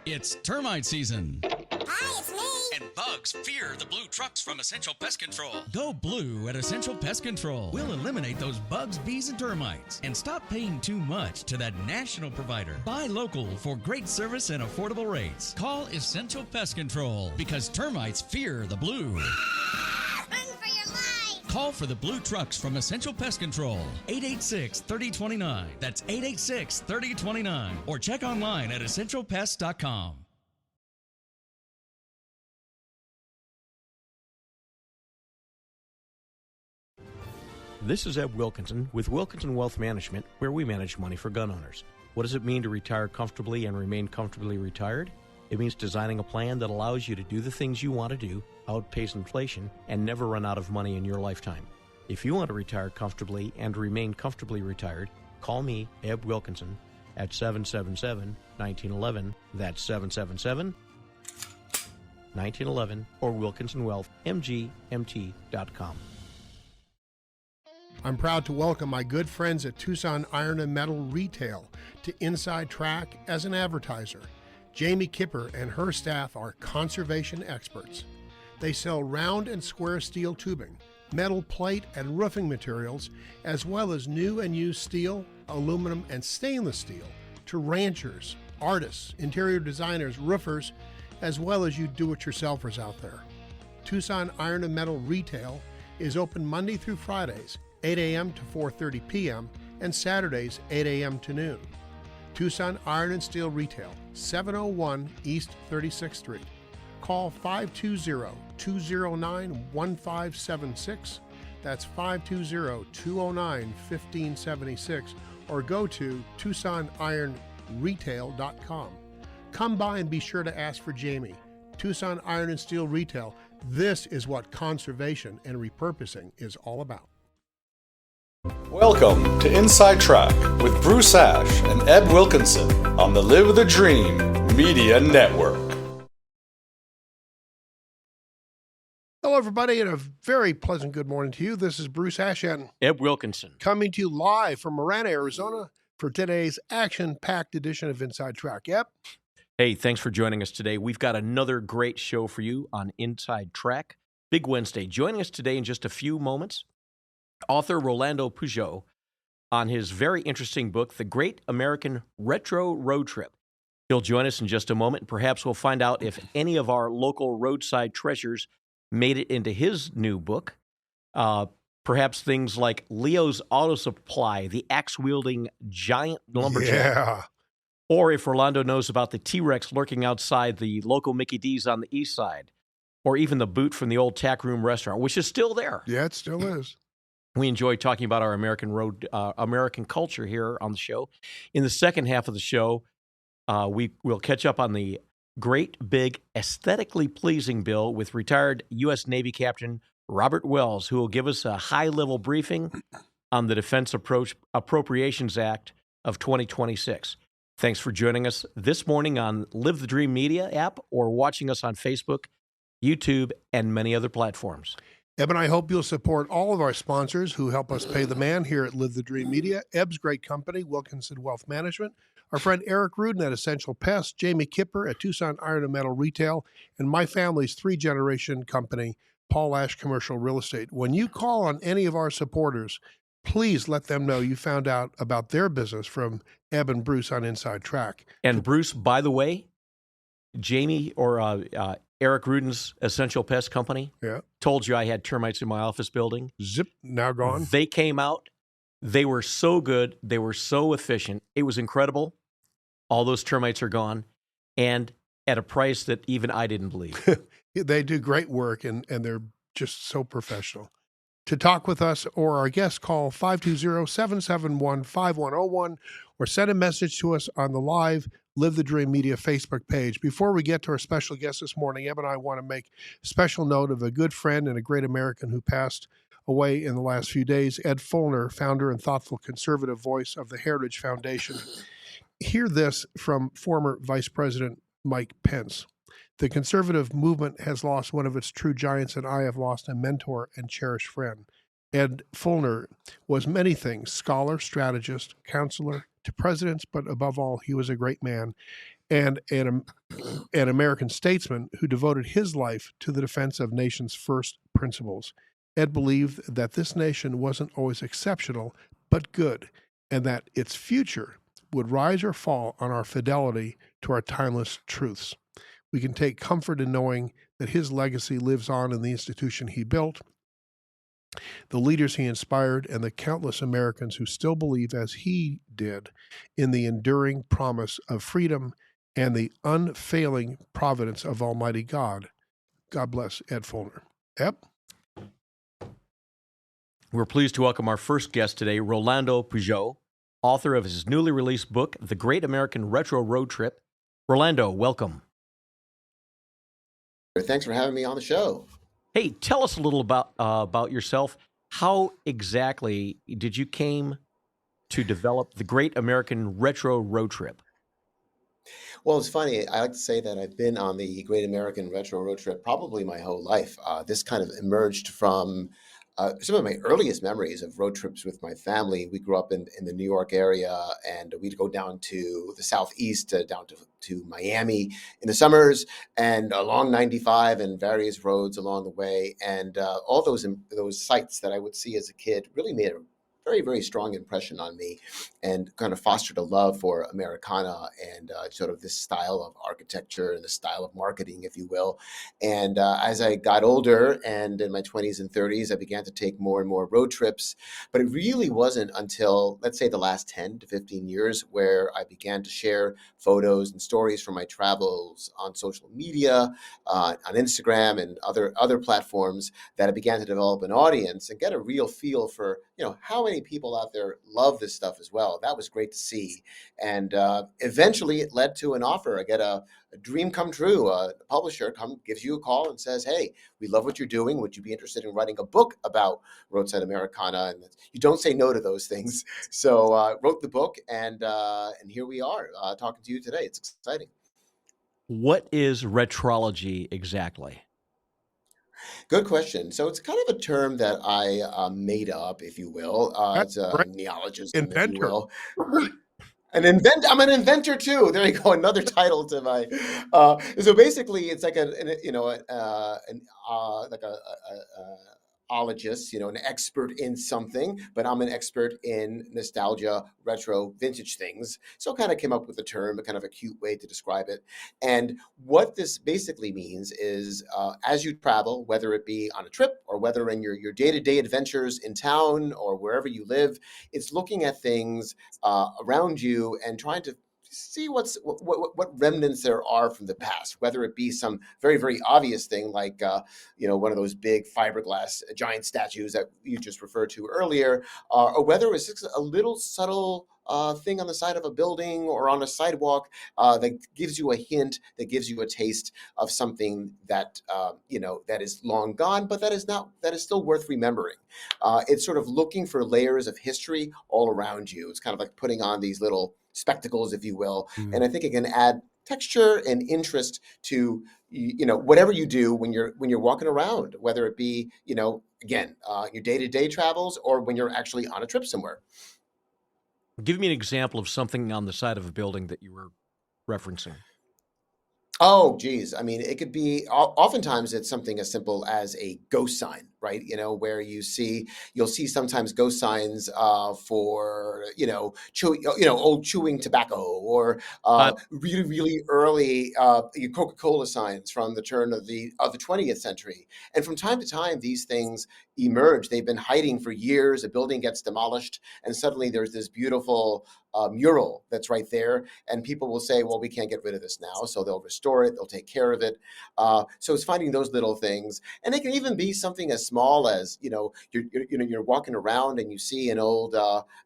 It's termite season. Hi, it's me. And bugs fear the blue trucks from Essential Pest Control. Go blue at Essential Pest Control. We'll eliminate those bugs, bees, and termites. And stop paying too much to that national provider. Buy local for great service and affordable rates. Call Essential Pest Control because termites fear the blue. Run for your life. Call for the blue trucks from Essential Pest Control. 886-3029. That's 886-3029. Or check online at essentialpest.com. This is Ed Wilkinson with Wilkinson Wealth Management, where we manage money for gun owners. What does it mean to retire comfortably and remain comfortably retired? It means designing a plan that allows you to do the things you want to do, outpace inflation, and never run out of money in your lifetime. If you want to retire comfortably and remain comfortably retired, call me, Ed Wilkinson, at 777-1911. That's 777-1911 or WilkinsonWealthMGMT.com. I'm proud to welcome my good friends at Tucson Iron and Metal Retail to Inside Track as an advertiser. Jamie Kipper and her staff are conservation experts. They sell round and square steel tubing, metal plate and roofing materials, as well as new and used steel, aluminum, and stainless steel to ranchers, artists, interior designers, roofers, as well as you do-it-yourselfers out there. Tucson Iron and Metal Retail is open Monday through Fridays, 8 a.m. to 4:30 p.m., and Saturdays, 8 a.m. to noon. Tucson Iron and Steel Retail, 701 East 36th Street. Call 520-209-1576. That's 520-209-1576. Or go to TucsonIronRetail.com. Come by and be sure to ask for Jamie. Tucson Iron and Steel Retail. This is what conservation and repurposing is all about. Welcome to Inside Track with Bruce Ash and Ed Wilkinson on the Live the Dream Media Network. Hello, everybody, and a very pleasant good morning to you. This is Bruce Ash and Ed Wilkinson. Coming to you live from Marana, Arizona for today's action-packed edition of Inside Track. Yep. Hey, thanks for joining us today. We've got another great show for you on Inside Track. Big Wednesday. Joining us today in just a few moments, author Rolando Pujol on his very interesting book, The Great American Retro Road Trip. He'll join us in just a moment, and perhaps we'll find out if any of our local roadside treasures made it into his new book. Perhaps things like Leo's Auto Supply, the axe-wielding giant lumberjack. Yeah. Or if Rolando knows about the T-Rex lurking outside the local Mickey D's on the east side. Or even the boot from the old Tack Room restaurant, which is still there. Yeah, it still is. We enjoy talking about our American culture here on the show. In the second half of the show, we will catch up on the great, big, aesthetically pleasing bill with retired U.S. Navy Captain Robert Wells, who will give us a high-level briefing on the Defense Appropriations Act of 2026. Thanks for joining us this morning on Live the Dream Media app or watching us on Facebook, YouTube, and many other platforms. Eb and I hope you'll support all of our sponsors who help us pay the man here at Live the Dream Media. Eb's great company, Wilkinson Wealth Management, our friend Eric Rudin at Essential Pest, Jamie Kipper at Tucson Iron and Metal Retail, and my family's three-generation company, Paul Ash Commercial Real Estate. When you call on any of our supporters, please let them know you found out about their business from Eb and Bruce on Inside Track. And Bruce, by the way, Jamie or Eric Rudin's Essential Pest Company told you I had termites in my office building. Zip, now gone. They came out. They were so good. They were so efficient. It was incredible. All those termites are gone, and at a price that even I didn't believe. They do great work, and they're just so professional. To talk with us or our guest, call 520-771-5101 or send a message to us on the live Live the Dream Media Facebook page. Before we get to our special guest this morning, Eb and I want to make special note of a good friend and a great American who passed away in the last few days, Ed Fulner, founder and thoughtful conservative voice of the Heritage Foundation. Hear this from former Vice President Mike Pence. The conservative movement has lost one of its true giants, and I have lost a mentor and cherished friend. Ed Fulner was many things: scholar, strategist, counselor to presidents, but above all, he was a great man. and an American statesman who devoted his life to the defense of nation's first principles. Ed believed that this nation wasn't always exceptional, but good, and that its future would rise or fall on our fidelity to our timeless truths. We can take comfort in knowing that his legacy lives on in the institution he built, the leaders he inspired, and the countless Americans who still believe, as he did, in the enduring promise of freedom and the unfailing providence of Almighty God. God bless Ed Feulner. Ed? We're pleased to welcome our first guest today, Rolando Pujol, author of his newly released book, The Great American Retro Road Trip. Rolando, welcome. Thanks for having me on the show. Hey, tell us a little about yourself. How exactly did you came to develop the Great American Retro Road Trip? Well, it's funny. I like to say that I've been on the Great American Retro Road Trip probably my whole life. This kind of emerged from some of my earliest memories of road trips with my family. We grew up in the New York area, and we'd go down to the Southeast, down to Miami in the summers, and along 95 and various roads along the way. And all those sights that I would see as a kid really made a very, very strong impression on me, and kind of fostered a love for Americana and sort of this style of architecture and the style of marketing, if you will. And as I got older and in my 20s and 30s, I began to take more and more road trips. But it really wasn't until, let's say, the last 10 to 15 years where I began to share photos and stories from my travels on social media, on Instagram and other platforms, that I began to develop an audience and get a real feel for, how many people out there love this stuff as well. That was great to see. And eventually it led to an offer. I get a dream come true. A publisher gives you a call and says, hey, we love what you're doing. Would you be interested in writing a book about roadside Americana? And you don't say no to those things. So wrote the book, and here we are talking to you today. It's exciting. What is retrology exactly? Good question. So it's kind of a term that I made up, if you will. It's a Right. neologism, if you Inventor. will. I'm an inventor too. There you go. Another title to my. So basically, it's like like a ologist, an expert in something, but I'm an expert in nostalgia, retro, vintage things. So kind of came up with the term, a kind of a cute way to describe it. And what this basically means is, as you travel, whether it be on a trip or whether in your day-to-day adventures in town or wherever you live, it's looking at things around you and trying to see what remnants there are from the past, whether it be some very, very obvious thing like one of those big fiberglass giant statues that you just referred to earlier, or whether it's just a little subtle thing on the side of a building or on a sidewalk that gives you a hint, that gives you a taste of something that that is long gone, but that is still worth remembering. It's sort of looking for layers of history all around you. It's kind of like putting on these little spectacles, if you will, and I think it can add texture and interest to whatever you do when you're walking around, whether it be again your day-to-day travels or when you're actually on a trip somewhere. Give me an example of something on the side of a building that you were referencing. Oh, geez. I mean, it could be, oftentimes it's something as simple as a ghost sign, right? Where you'll see sometimes ghost signs for, old chewing tobacco, or really, really early Coca-Cola signs from the turn of the 20th century. And from time to time, these things emerge. They've been hiding for years. A building gets demolished, and suddenly there's this beautiful mural that's right there. And people will say, well, we can't get rid of this now. So they'll restore it. They'll take care of it. So it's finding those little things. And it can even be something as small as, you're walking around and you see an old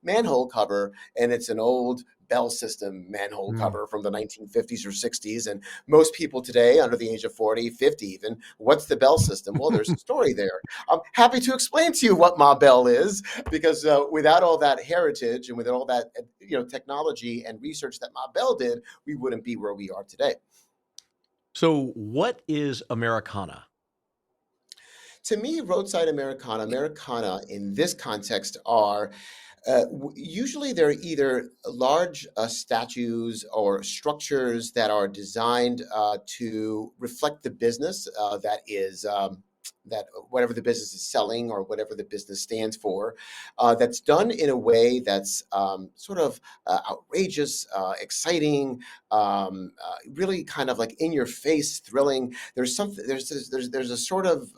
manhole cover, and it's an old Bell system manhole cover from the 1950s or 60s. And most people today, under the age of 40, 50 even, what's the Bell system? Well, there's a story there. I'm happy to explain to you what Ma Bell is, because without all that heritage and without all that technology and research that Ma Bell did, we wouldn't be where we are today. So what is Americana? To me, roadside Americana in this context are Usually, they're either large statues or structures that are designed to reflect the business that is. That whatever the business is selling or whatever the business stands for, that's done in a way that's sort of outrageous, exciting, really kind of like in your face, thrilling. There's something. There's a sort of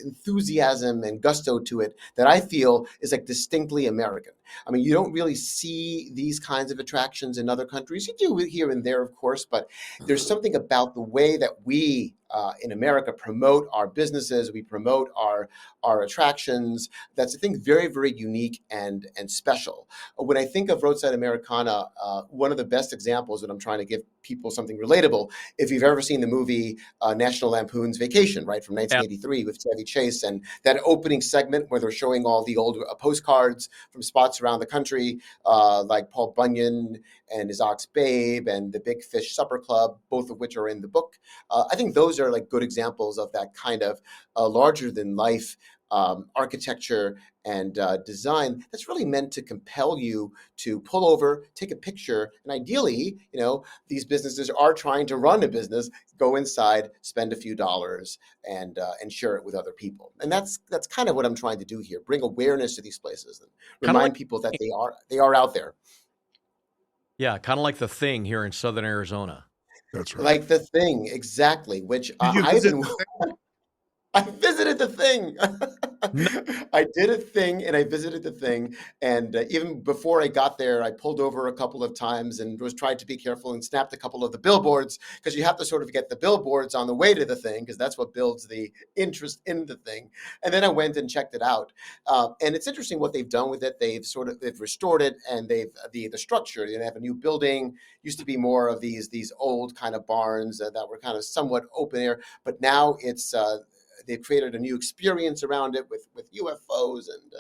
enthusiasm and gusto to it that I feel is like distinctly American. I mean, you don't really see these kinds of attractions in other countries. You do here and there, of course, but there's something about the way that we in America promote our businesses, we promote our attractions. That's, I think, very, very unique and special. When I think of roadside Americana, one of the best examples that I'm trying to give people something relatable, if you've ever seen the movie National Lampoon's Vacation, right, from 1983 with Chevy Chase, and that opening segment where they're showing all the old postcards from spots around the country, like Paul Bunyan and his Ox Babe and the Big Fish Supper Club, both of which are in the book. I think those are like good examples of that kind of larger than life architecture and design that's really meant to compel you to pull over, take a picture, and ideally, these businesses are trying to run a business, go inside, spend a few dollars, and share it with other people. And that's kind of what I'm trying to do here: bring awareness to these places and remind people that they are out there. Yeah, kind of like The Thing here in Southern Arizona. That's right. Like The Thing, exactly. Which I visited The Thing. I did a thing and I visited The Thing. And even before I got there, I pulled over a couple of times and was trying to be careful and snapped a couple of the billboards, because you have to sort of get the billboards on the way to The Thing, because that's what builds the interest in The Thing. And then I went and checked it out. And it's interesting what they've done with it. They've restored it, and the structure. They have a new building. Used to be more of these old kind of barns that were kind of somewhat open air, but now it's they've created a new experience around it with UFOs and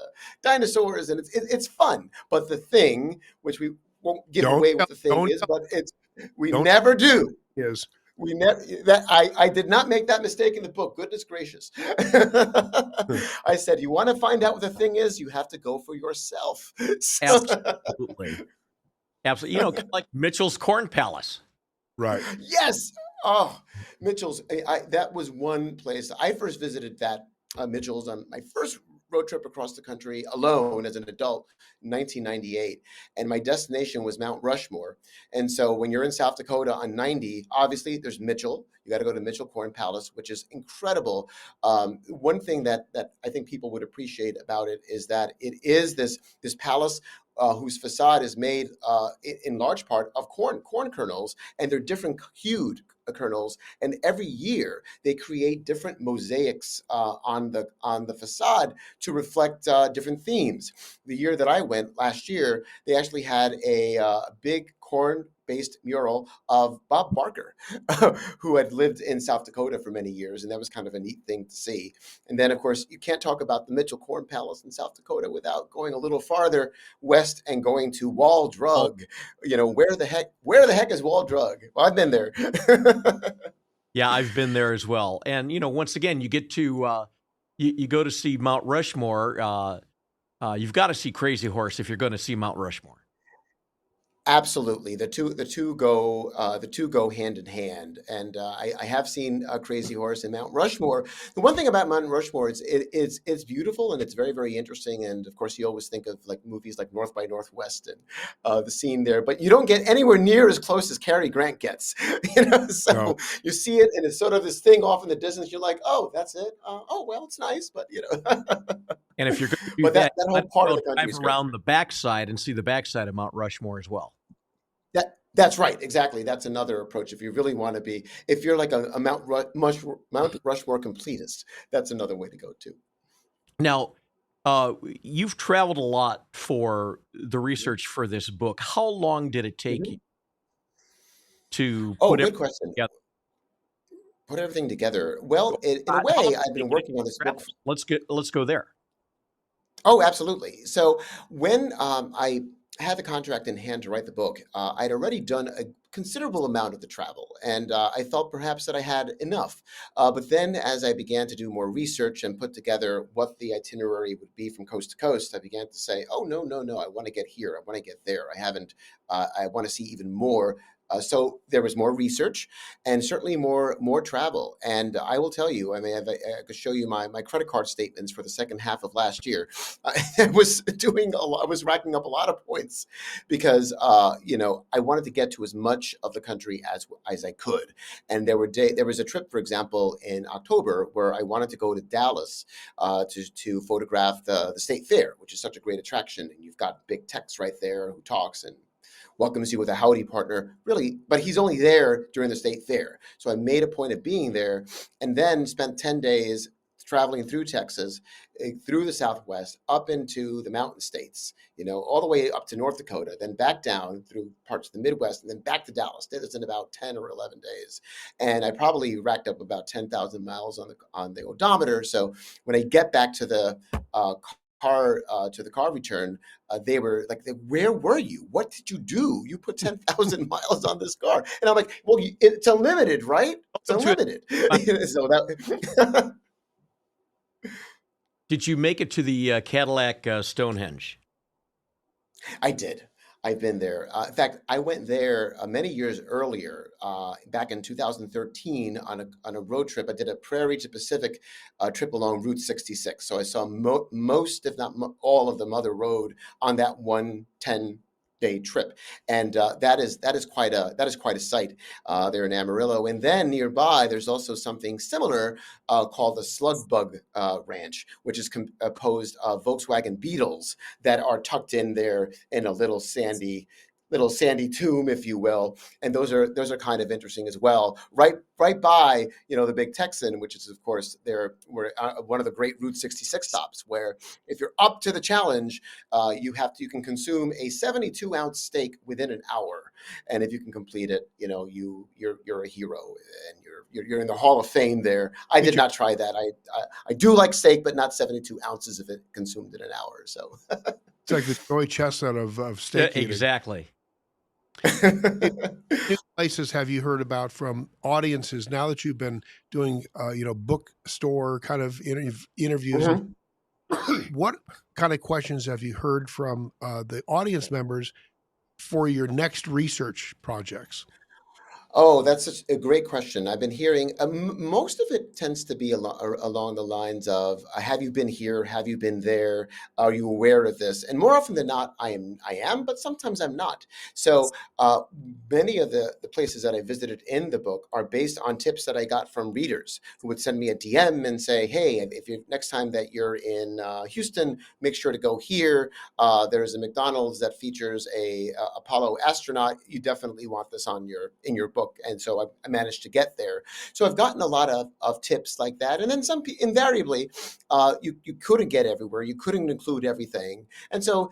dinosaurs, and it's fun. But The Thing, which we won't give away what The Thing is, but we never do. Yes. We never that I did not make that mistake in the book. Goodness gracious. I said, you want to find out what The Thing is, you have to go for yourself. Absolutely. Absolutely. Kind of like Mitchell's Corn Palace. Right. Yes. Oh, Mitchell's. That was one place. I first visited that Mitchell's on my first road trip across the country alone as an adult in 1998. And my destination was Mount Rushmore. And so when you're in South Dakota on 90, obviously there's Mitchell. You got to go to Mitchell Corn Palace, which is incredible. One thing that I think people would appreciate about it is that it is this palace whose facade is made in large part of corn kernels, and they're different hued kernels. And every year they create different mosaics on the facade to reflect different themes. The year that I went last year, they actually had a big corn-based mural of Bob Barker, who had lived in South Dakota for many years, and that was kind of a neat thing to see. And then, of course, you can't talk about the Mitchell Corn Palace in South Dakota without going a little farther west and going to Wall Drug. Where the heck is Wall Drug? Well, I've been there. Yeah, I've been there as well. And once again, you get to you go to see Mount Rushmore. You've got to see Crazy Horse if you're going to see Mount Rushmore. Absolutely, the two go hand in hand, and I have seen Crazy Horse and Mount Rushmore. The one thing about Mount Rushmore is it's beautiful and it's very, very interesting. And of course, you always think of like movies like North by Northwest and the scene there, but you don't get anywhere near as close as Cary Grant gets. So no. You see it, and it's sort of this thing off in the distance. You're like, oh, that's it. Oh, well, it's nice, but And if you're going to do but that whole part of the country drive around the backside and see the backside of Mount Rushmore as well. That's right. Exactly. That's another approach. If you really want to be, if you're like a Mount Rushmore completist, that's another way to go too. Now, you've traveled a lot for the research for this book. How long did it take you to put good question. Together? Put everything together. Well, in a way, I've been working on this book. Let's go there. Oh, absolutely. So when had the contract in hand to write the book, I'd already done a considerable amount of the travel, and I felt perhaps that I had enough. But then, as I began to do more research and put together what the itinerary would be from coast to coast, I began to say, "Oh no, no, no! I want to get here. I want to get there. I haven't. I want to see even more." So there was more research and certainly more travel. And I will tell you, I mean, I could show you my credit card statements for the second half of last year. I was doing a lot. I was racking up a lot of points because I wanted to get to as much of the country as I could. And there was a trip, for example, in October where I wanted to go to Dallas to photograph the state fair, which is such a great attraction. And you've got Big Tex right there who talks and welcomes you with a howdy partner, really, but he's only there during the state fair. So I made a point of being there and then spent 10 days traveling through Texas, through the Southwest, up into the mountain states, all the way up to North Dakota, then back down through parts of the Midwest, and then back to Dallas. Did this in about 10 or 11 days. And I probably racked up about 10,000 miles on the odometer. So when I get back to the car return, they were like, "Where were you? What did you do? You put 10,000 miles on this car." And I'm like, "Well, it's unlimited, right? It's unlimited." So that. Did you make it to the Cadillac Stonehenge? I did. I've been there. In fact, I went there many years earlier, back in 2013, on a road trip. I did a Prairie to Pacific trip along Route 66. So I saw most, if not all, of the Mother Road on that 110-day trip, and that is quite a sight there in Amarillo. And then nearby, there's also something similar called the Slug Bug Ranch, which is composed of Volkswagen Beetles that are tucked in there in a little sandy tomb, if you will, and those are kind of interesting as well. Right by the Big Texan, which is of course we're one of the great Route 66 stops, where if you're up to the challenge, you can consume a 72-ounce steak within an hour, and if you can complete it, you're a hero and you're in the Hall of Fame there. I did not try that. I do like steak, but not 72 ounces of it consumed in an hour. So it's like the Joy Chestnut of steak eating. Exactly. What places have you heard about from audiences now that you've been doing, bookstore kind of interviews? Mm-hmm. What kind of questions have you heard from the audience members for your next research projects? Oh, that's such a great question. I've been hearing most of it tends to be along the lines of, "Have you been here? Have you been there? Are you aware of this?" And more often than not, I am, but sometimes I'm not. So many of the places that I visited in the book are based on tips that I got from readers who would send me a DM and say, "Hey, if you next time that you're in Houston, make sure to go here. There's a McDonald's that features a Apollo astronaut. You definitely want this in your book." And so I managed to get there. So I've gotten a lot of tips like that. And then invariably, you couldn't get everywhere. You couldn't include everything. And so,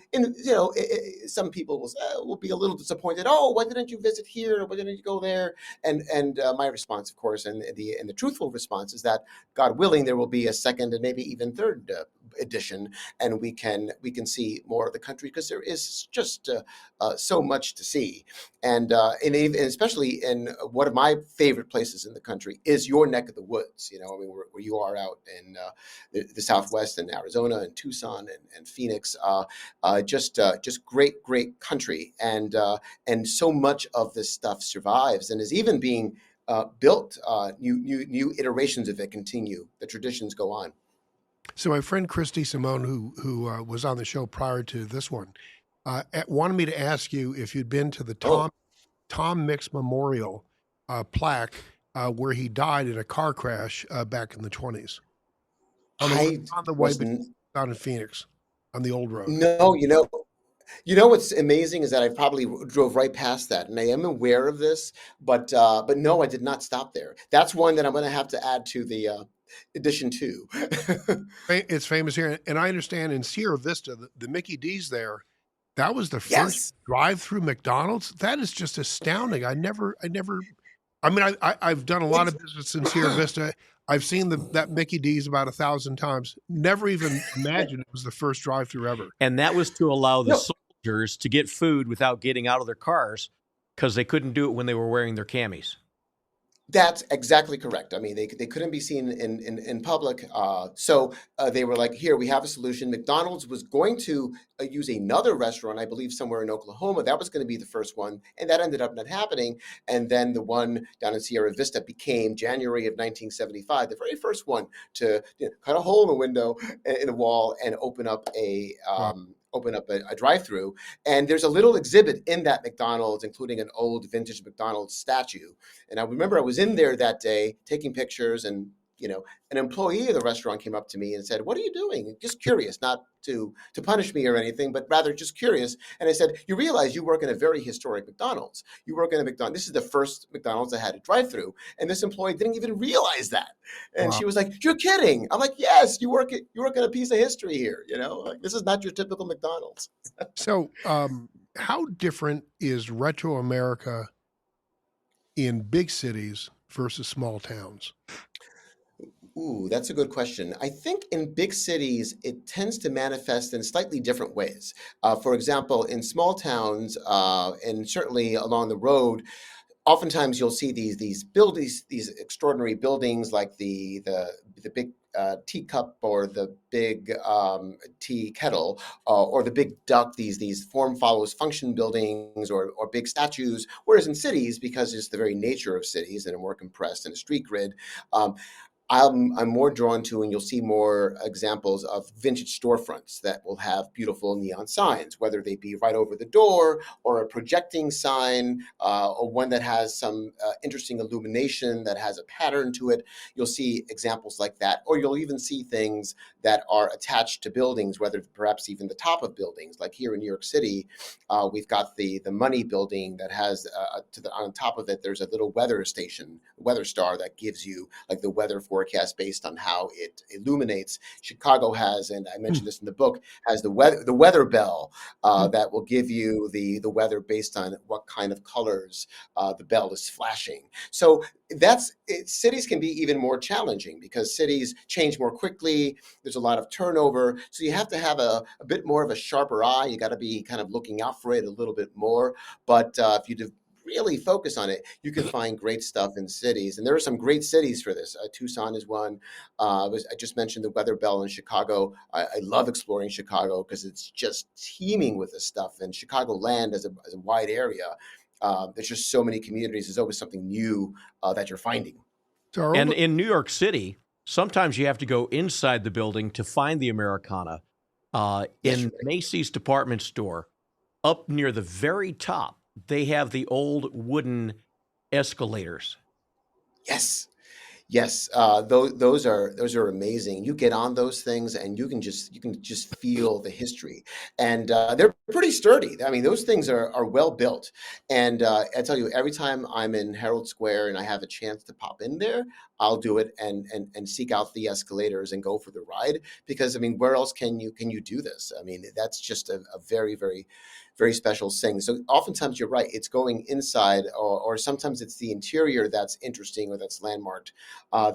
some people will be a little disappointed. "Oh, why didn't you visit here? Why didn't you go there?" And my response, of course, and the truthful response is that, God willing, there will be a second and maybe even third edition, and we can see more of the country, because there is just so much to see. And especially in one of my favorite places in the country is your neck of the woods. Where you are out in the Southwest, in Arizona and Tucson and Phoenix. Just great country, and so much of this stuff survives and is even being built. New iterations of it continue. The traditions go on. So my friend Christy Simone, who was on the show prior to this one, wanted me to ask you if you'd been to the Tom Mix Memorial plaque where he died in a car crash back in the 20s. On the way down in Phoenix on the old road. No, what's amazing is that I probably drove right past that, and I am aware of this, but no, I did not stop there. That's one that I'm going to have to add to the edition 2. It's famous here, and I understand in Sierra Vista, the Mickey D's there, that was the first drive-through McDonald's. That is just astounding. I've done a lot of business in Sierra Vista. I've seen that Mickey D's about 1,000 times. Never even imagined it was the first drive-through ever. And that was to allow the passengers to get food without getting out of their cars because they couldn't do it when they were wearing their camis. That's exactly correct. I mean, they couldn't be seen in public. So they were like, here, we have a solution. McDonald's was going to use another restaurant, I believe somewhere in Oklahoma. That was going to be the first one. And that ended up not happening. And then the one down in Sierra Vista became January of 1975, the very first one to cut a hole in a window in a wall and open up a drive-through. And there's a little exhibit in that McDonald's, including an old vintage McDonald's statue. And I remember I was in there that day taking pictures, and an employee of the restaurant came up to me and said, "What are you doing?" Just curious, not to punish me or anything, but rather just curious. And I said, "You realize you work in a very historic McDonald's. You work in a McDonald's. This is the first McDonald's that had a drive-through." And this employee didn't even realize that. And Wow. she was like, "You're kidding." I'm like, "Yes, you work in a piece of history here. Like, this is not your typical McDonald's." So, how different is retro America in big cities versus small towns? Ooh, that's a good question. I think in big cities, it tends to manifest in slightly different ways. For example, in small towns, and certainly along the road, oftentimes you'll see these buildings, these extraordinary buildings, like the big teacup, or the big tea kettle, or the big duck. These form follows function buildings, or big statues. Whereas in cities, because it's the very nature of cities and are more compressed in a street grid. I'm more drawn to, and you'll see more examples of vintage storefronts that will have beautiful neon signs, whether they be right over the door, or a projecting sign, or one that has some interesting illumination that has a pattern to it. You'll see examples like that, or you'll even see things that are attached to buildings, whether perhaps even the top of buildings. Like here in New York City, we've got the Money building that has on top of it, there's a little weather station, weather star, that gives you like the weather forecast based on how it illuminates. Chicago has, and I mentioned this in the book, has the weather bell that will give you the weather based on what kind of colors the bell is flashing. So cities can be even more challenging because cities change more quickly. There's a lot of turnover. So you have to have a bit more of a sharper eye. You got to be kind of looking out for it a little bit more. But if you really focus on it, you can find great stuff in cities. And there are some great cities for this. Tucson is one. I just mentioned the Weather Bell in Chicago. I love exploring Chicago because it's just teeming with this stuff. And Chicagoland as a wide area. There's just so many communities. There's always something new that you're finding. So And in New York City, sometimes you have to go inside the building to find the Americana. In Macy's department store, up near the very top, they have the old wooden escalators. Yes, those are amazing. You get on those things, and you can just feel the history, and they're pretty sturdy. I mean, those things are well built. And I tell you, every time I'm in Herald Square and I have a chance to pop in there, I'll do it and seek out the escalators and go for the ride, because I mean, where else can you do this? I mean, that's just a very, very, very special thing. So oftentimes you're right, it's going inside, or sometimes it's the interior that's interesting or that's landmarked.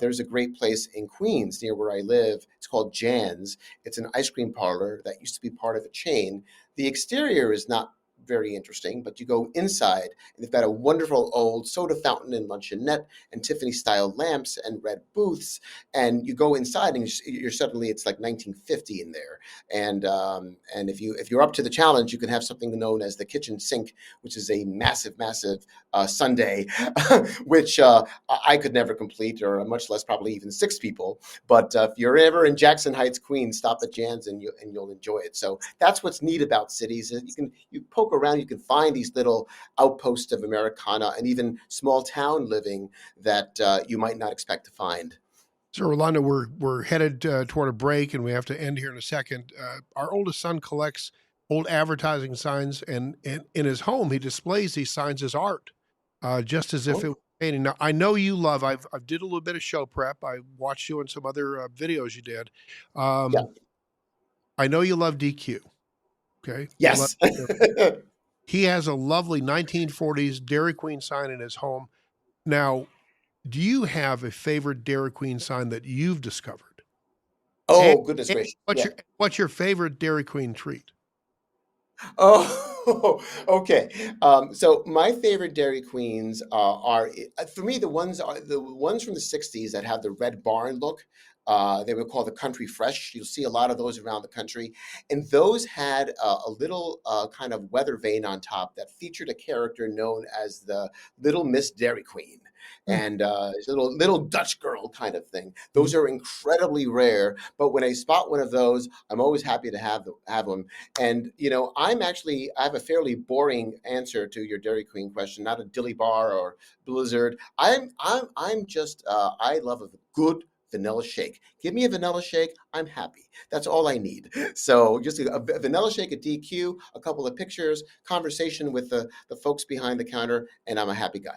There's a great place in Queens near where I live. It's called Jan's. It's an ice cream parlor that used to be part of a chain. The exterior is not very interesting, but you go inside and they've got a wonderful old soda fountain and luncheonette and Tiffany style lamps and red booths. And you go inside and you're suddenly, it's like 1950 in there. And if you're up to the challenge, you can have something known as the kitchen sink, which is a massive sundae, which I could never complete, or much less probably even 6 people. But if you're ever in Jackson Heights, Queens, stop at Jan's and you'll enjoy it. So that's what's neat about cities. You poke around, you can find these little outposts of Americana and even small town living that you might not expect to find. So, Rolando, we're headed toward a break, and we have to end here in a second. Our oldest son collects old advertising signs, and in his home, he displays these signs as art, just as if it was painting. Now, I know you love. I did a little bit of show prep. I watched you on some other videos you did. Yeah. I know you love DQ. Okay. Yes. He has a lovely 1940s Dairy Queen sign in his home. Now, do you have a favorite Dairy Queen sign that you've discovered? Oh, goodness gracious. What's your favorite Dairy Queen treat? Oh, okay. So my favorite Dairy Queens for me, the ones from the '60s that have the red barn look. They were called the Country Fresh. You'll see a lot of those around the country, and those had a little kind of weather vane on top that featured a character known as the Little Miss Dairy Queen. And it's a little Dutch girl kind of thing. Those are incredibly rare, but when I spot one of those, I'm always happy to have them. And I have a fairly boring answer to your Dairy Queen question. Not a Dilly Bar or Blizzard. I'm just I love a good vanilla shake. Give me a vanilla shake, I'm happy. That's all I need. So just a vanilla shake, a DQ, a couple of pictures, conversation with the folks behind the counter, and I'm a happy guy.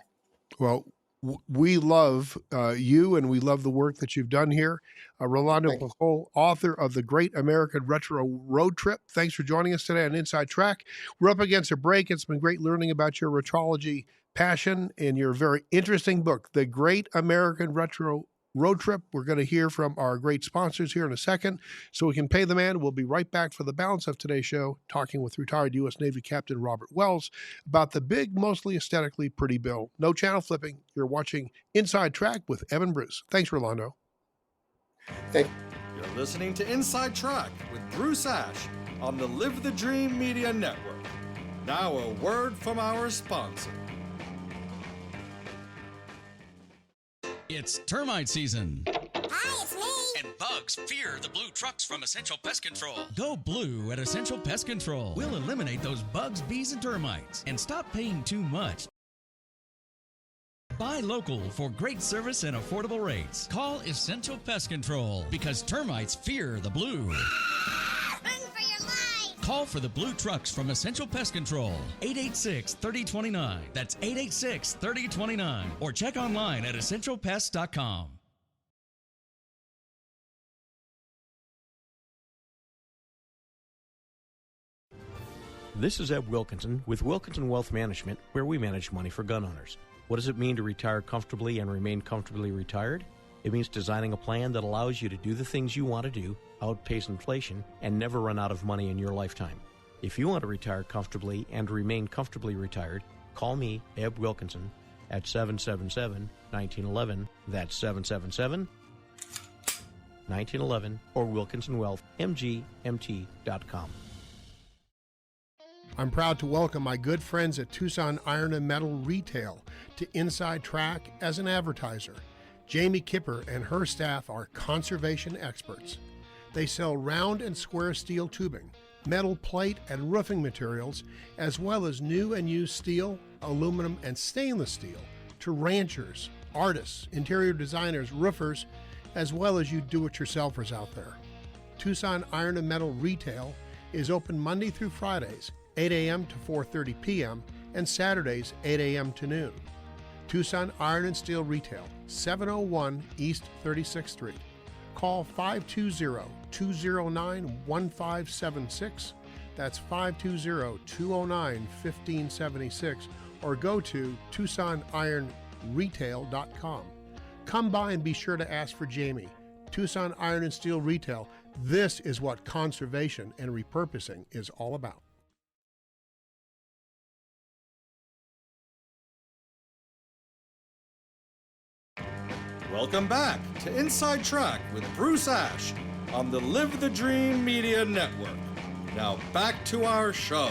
Well, we love you, and we love the work that you've done here. Rolando Thank you. Pujol, author of The Great American Retro Road Trip. Thanks for joining us today on Inside Track. We're up against a break. It's been great learning about your retrology passion and your very interesting book, The Great American Retro Road Trip. We're going to hear from our great sponsors here in a second so we can pay the man. We'll be right back for the balance of today's show, talking with retired U.S. Navy Captain Robert Wells about the big, mostly aesthetically pretty bill. No channel flipping. You're watching Inside Track with Eb and Bruce. Thanks, Rolando. Thank You're listening to Inside Track with Bruce Ash on the Live the Dream Media Network. Now a word from our sponsor. It's termite season. Hi, it's me. And bugs fear the blue trucks from Essential Pest Control. Go blue at Essential Pest Control. We'll eliminate those bugs, bees, and termites. And stop paying too much. Buy local for great service and affordable rates. Call Essential Pest Control because termites fear the blue. Run for your life. Call for the blue trucks from Essential Pest Control. 886-3029. That's 886-3029. Or check online at essentialpest.com. This is Eb Wilkinson with Wilkinson Wealth Management, where we manage money for gun owners. What does it mean to retire comfortably and remain comfortably retired? It means designing a plan that allows you to do the things you want to do, outpace inflation, and never run out of money in your lifetime. If you want to retire comfortably and remain comfortably retired, call me, Eb Wilkinson, at 777-1911. That's 777-1911 or WilkinsonWealthMGMT.com. I'm proud to welcome my good friends at Tucson Iron and Metal Retail to Inside Track as an advertiser. Jamie Kipper and her staff are conservation experts. They sell round and square steel tubing, metal plate and roofing materials, as well as new and used steel, aluminum, and stainless steel to ranchers, artists, interior designers, roofers, as well as you do-it-yourselfers out there. Tucson Iron and Metal Retail is open Monday through Fridays, 8 a.m. to 4:30 p.m., and Saturdays, 8 a.m. to noon. Tucson Iron and Steel Retail, 701 East 36th Street. Call 520-209-1576. That's 520-209-1576. Or go to TucsonIronRetail.com. Come by and be sure to ask for Jamie. Tucson Iron and Steel Retail. This is what conservation and repurposing is all about. Welcome back to Inside Track with Bruce Ash on the Live the Dream Media Network. Now back to our show.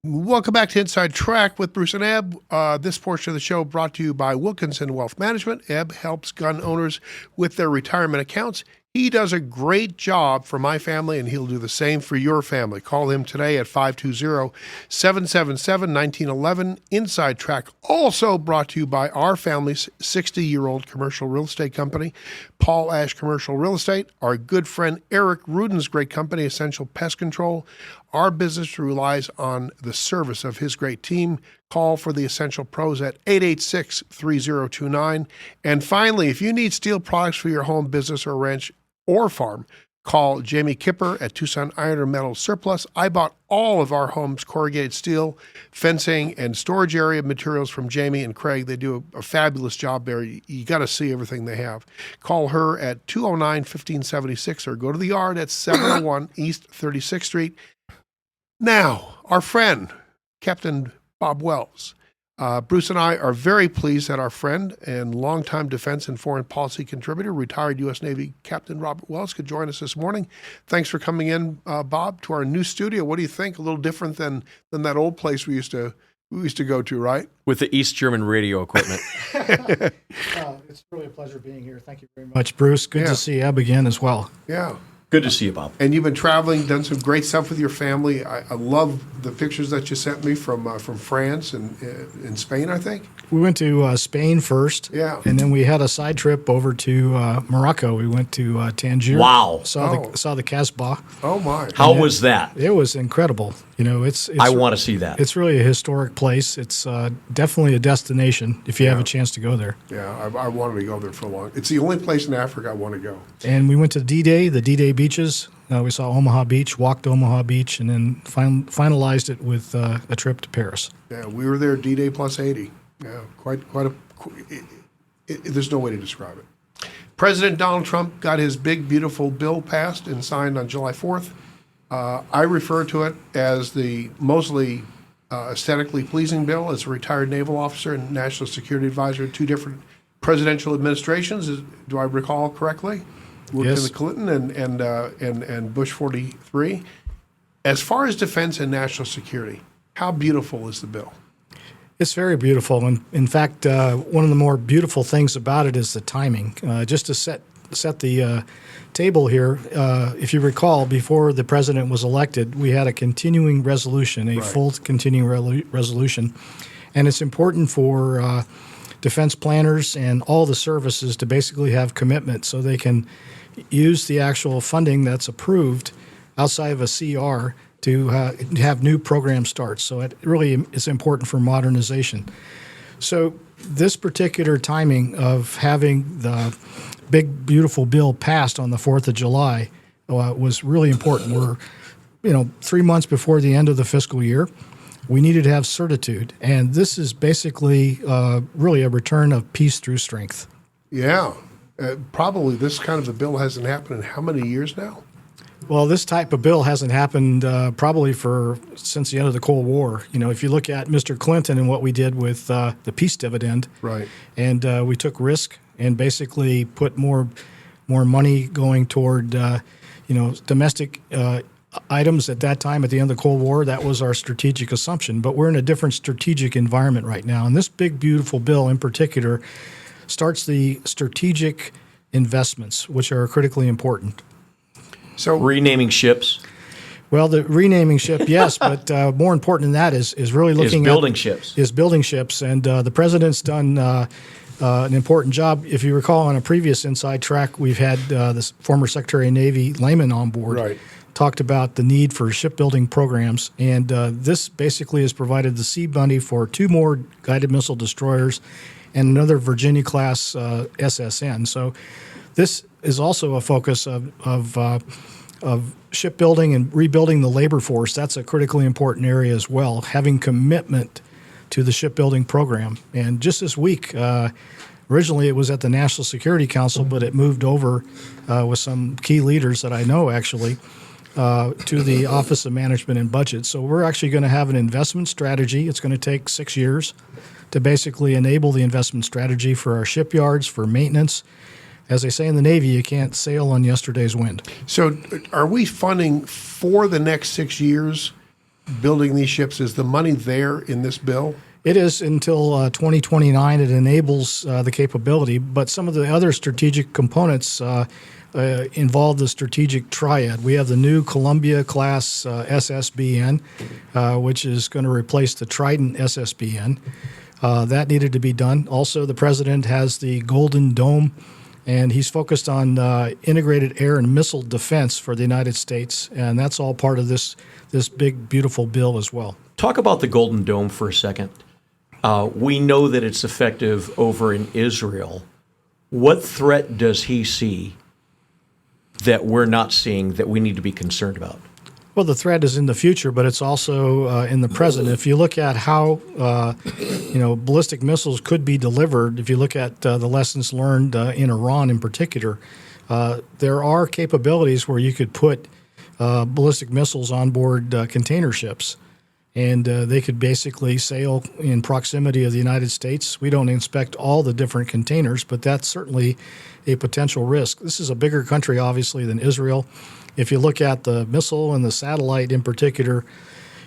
Welcome back to Inside Track with Bruce and Eb. This portion of the show brought to you by Wilkinson Wealth Management. Eb helps gun owners with their retirement accounts. He does a great job for my family, and he'll do the same for your family. Call him today at 520-777-1911. Inside Track also brought to you by our family's 60-year-old commercial real estate company, Paul Ash Commercial Real Estate. Our good friend Eric Rudin's great company, Essential Pest Control. Our business relies on the service of his great team. Call for the Essential Pros at 886-3029. And finally, if you need steel products for your home, business, or ranch, or farm, Call Jamie Kipper at Tucson Iron and Metal Surplus. I bought all of our home's corrugated steel, fencing, and storage area materials from Jamie and Craig. They do a fabulous job there. You got to see everything they have. Call her at 209-1576 or go to the yard at 701 East 36th Street. Now, our friend, Captain Bob Wells. Bruce and I are very pleased that our friend and longtime defense and foreign policy contributor, retired U.S. Navy Captain Robert Wells, could join us this morning. Thanks for coming in, Bob, to our new studio. What do you think? A little different than that old place we used to go to, right? With the East German radio equipment. It's really a pleasure being here. Thank you very much, Bruce. Good to see Eb again as well. Yeah. Good to see you, Bob. And you've been traveling, done some great stuff with your family. I love the pictures that you sent me from France and in Spain, I think. We went to Spain first. Yeah. And then we had a side trip over to Morocco. We went to Tangier. Wow. Saw the Casbah. Oh, my. How was that? It was incredible. You know, it's I want to see that. It's really a historic place. It's definitely a destination if you have a chance to go there. Yeah, I wanted to go there for a long. It's the only place in Africa I want to go. And we went to D-Day, the D-Day beaches. We saw Omaha Beach, walked Omaha Beach, and then finalized it with a trip to Paris. Yeah, we were there D-Day plus 80. Yeah, quite a. There's no way to describe it. President Donald Trump got his big, beautiful bill passed and signed on July 4th. I refer to it as the mostly aesthetically pleasing bill. As a retired naval officer and national security advisor in two different presidential administrations, do I recall correctly? Worked in the Clinton and Bush 43. As far as defense and national security, how beautiful is the bill? It's very beautiful. And in fact, one of the more beautiful things about it is the timing. Just to set the table here, if you recall, before the president was elected, we had a continuing resolution, full continuing resolution. And it's important for defense planners and all the services to basically have commitment so they can use the actual funding that's approved outside of a CR to have new program starts. So it really is important for modernization. So this particular timing of having the big, beautiful bill passed on the 4th of July was really important. We're, 3 months before the end of the fiscal year. We needed to have certitude. And this is basically really a return of peace through strength. Yeah. Probably this kind of a bill hasn't happened in how many years now? Well, this type of bill hasn't happened probably since the end of the Cold War. You know, if you look at Mr. Clinton and what we did with the peace dividend, right? And we took risk and basically put more money going toward domestic items at that time at the end of the Cold War. That was our strategic assumption. But we're in a different strategic environment right now, and this big, beautiful bill in particular starts the strategic investments, which are critically important. So renaming ships. Well, the renaming ship, yes, but more important than that is really looking building ships. Is building ships, and the president's done an important job. If you recall, on a previous Inside Track, we've had this former Secretary of Navy Lehman on board. Right. Talked about the need for shipbuilding programs, and this basically has provided the seed money for 2 more guided missile destroyers and another Virginia-class SSN. So this is also a focus of shipbuilding and rebuilding the labor force. That's a critically important area as well, having commitment to the shipbuilding program. And just this week, originally it was at the National Security Council, but it moved over with some key leaders that I know actually to the Office of Management and Budget. So we're actually going to have an investment strategy. It's going to take 6 years to basically enable the investment strategy for our shipyards, for maintenance. As they say in the Navy, you can't sail on yesterday's wind. So are we funding for the next 6 years building these ships? Is the money there in this bill? It is until 2029. It enables the capability, but some of the other strategic components involve the strategic triad. We have the new Columbia-class SSBN, which is going to replace the Trident SSBN. That needed to be done. Also, the president has the Golden Dome, and he's focused on integrated air and missile defense for the United States, and that's all part of this big, beautiful bill as well. Talk about the Golden Dome for a second. We know that it's effective over in Israel. What threat does he see that we're not seeing that we need to be concerned about? Well, the threat is in the future, but it's also in the present. If you look at how ballistic missiles could be delivered, if you look at the lessons learned in Iran in particular, there are capabilities where you could put ballistic missiles on board container ships, and they could basically sail in proximity of the United States. We don't inspect all the different containers, but that's certainly a potential risk. This is a bigger country, obviously, than Israel. If you look at the missile and the satellite in particular,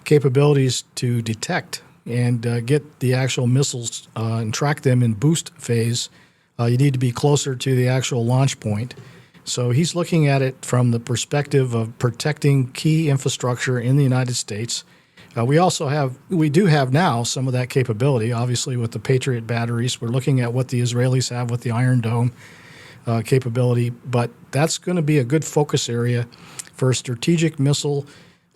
capabilities to detect and get the actual missiles and track them in boost phase, you need to be closer to the actual launch point. So he's looking at it from the perspective of protecting key infrastructure in the United States. We do have now some of that capability, obviously, with the Patriot batteries. We're looking at what the Israelis have with the Iron Dome capability, but that's going to be a good focus area for strategic missile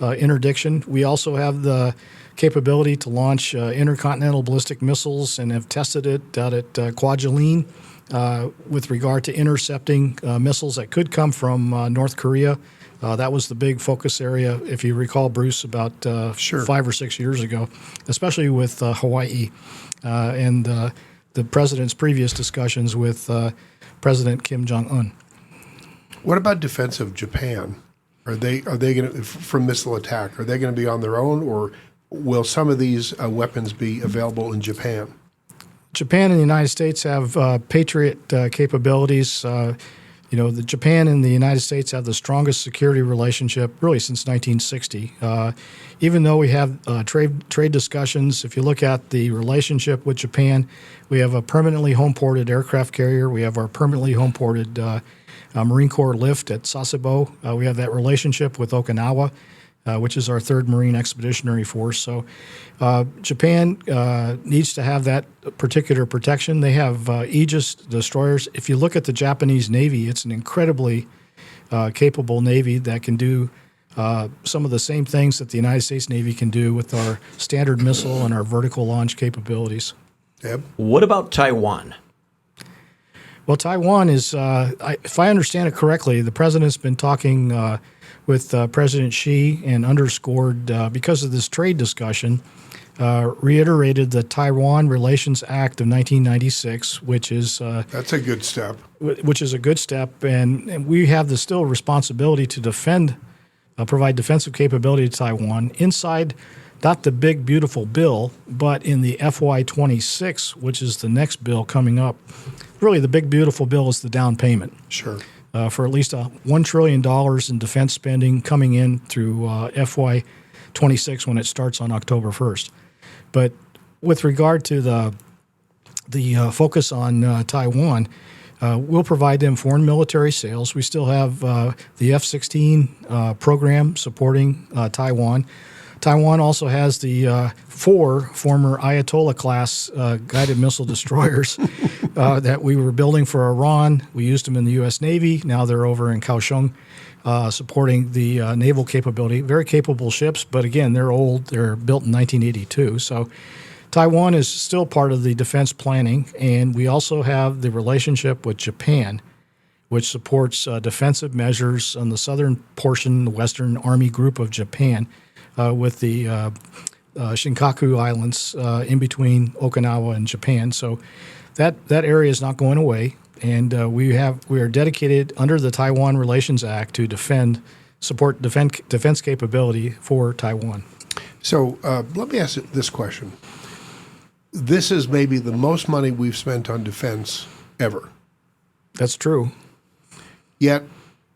interdiction. We also have the capability to launch intercontinental ballistic missiles and have tested it out at Kwajalein with regard to intercepting missiles that could come from North Korea. That was the big focus area, if you recall, Bruce, about 5 or 6 years ago, especially with Hawaii and the president's previous discussions with President Kim Jong-un. What about defense of Japan? Are they going to, from missile attack, are they going to be on their own, or will some of these weapons be available in Japan? Japan and the United States have Patriot capabilities. The Japan and the United States have the strongest security relationship really since 1960. Even though we have trade discussions, if you look at the relationship with Japan, we have a permanently home-ported aircraft carrier. We have our permanently home-ported Marine Corps lift at Sasebo. We have that relationship with Okinawa, which is our 3rd Marine Expeditionary Force. So Japan needs to have that particular protection. They have Aegis destroyers. If you look at the Japanese Navy, it's an incredibly capable Navy that can do some of the same things that the United States Navy can do with our standard missile and our vertical launch capabilities. Yep. What about Taiwan? Well, Taiwan is, if I understand it correctly, the president's been talking with President Xi and underscored, because of this trade discussion, reiterated the Taiwan Relations Act of 1996, which is that's a good step. Which is a good step, and we have the still responsibility to defend, provide defensive capability to Taiwan inside, not the big beautiful bill, but in the FY26, which is the next bill coming up. Really, the big beautiful bill is the down payment. Sure. For at least $1 trillion in defense spending coming in through FY26 when it starts on October 1st. But with regard to the focus on Taiwan, we'll provide them foreign military sales. We still have the F-16 program supporting Taiwan. Taiwan also has the 4 former Ayatollah-class guided missile destroyers that we were building for Iran. We used them in the U.S. Navy. Now they're over in Kaohsiung supporting the naval capability. Very capable ships, but again, they're old. They're built in 1982. So Taiwan is still part of the defense planning, and we also have the relationship with Japan, which supports defensive measures on the southern portion, the Western Army Group of Japan, with the Shinkaku Islands in between Okinawa and Japan. So that area is not going away, and we are dedicated under the Taiwan Relations Act to support defense capability for Taiwan. So let me ask this question. This is maybe the most money we've spent on defense ever. That's true. Yet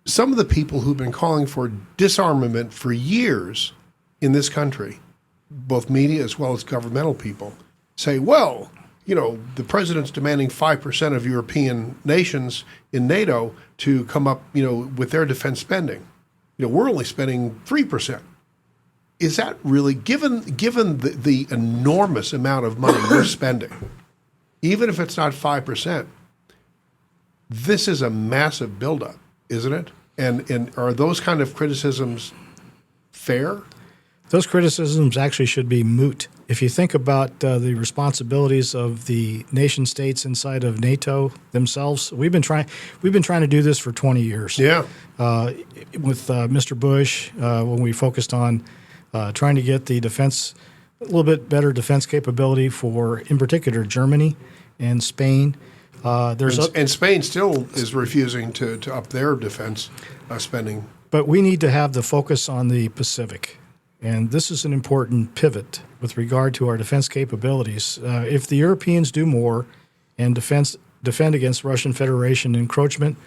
some of the people who've been calling for disarmament for years in this country, both media as well as governmental people, say, well, the president's demanding 5% of European nations in NATO to come up, with their defense spending. We're only spending 3%. Is that really, given the enormous amount of money we're spending, even if it's not 5%, this is a massive buildup, isn't it? And are those kind of criticisms fair? Those criticisms actually should be moot if you think about the responsibilities of the nation states inside of NATO themselves, we've been trying to do this for 20 years. Yeah. With Mr. Bush, when we focused on trying to get the defense, a little bit better defense capability for, in particular, Germany and Spain. And Spain still is refusing to up their defense spending. But we need to have the focus on the Pacific. And this is an important pivot with regard to our defense capabilities. If the Europeans do more and defend against Russian Federation encroachment,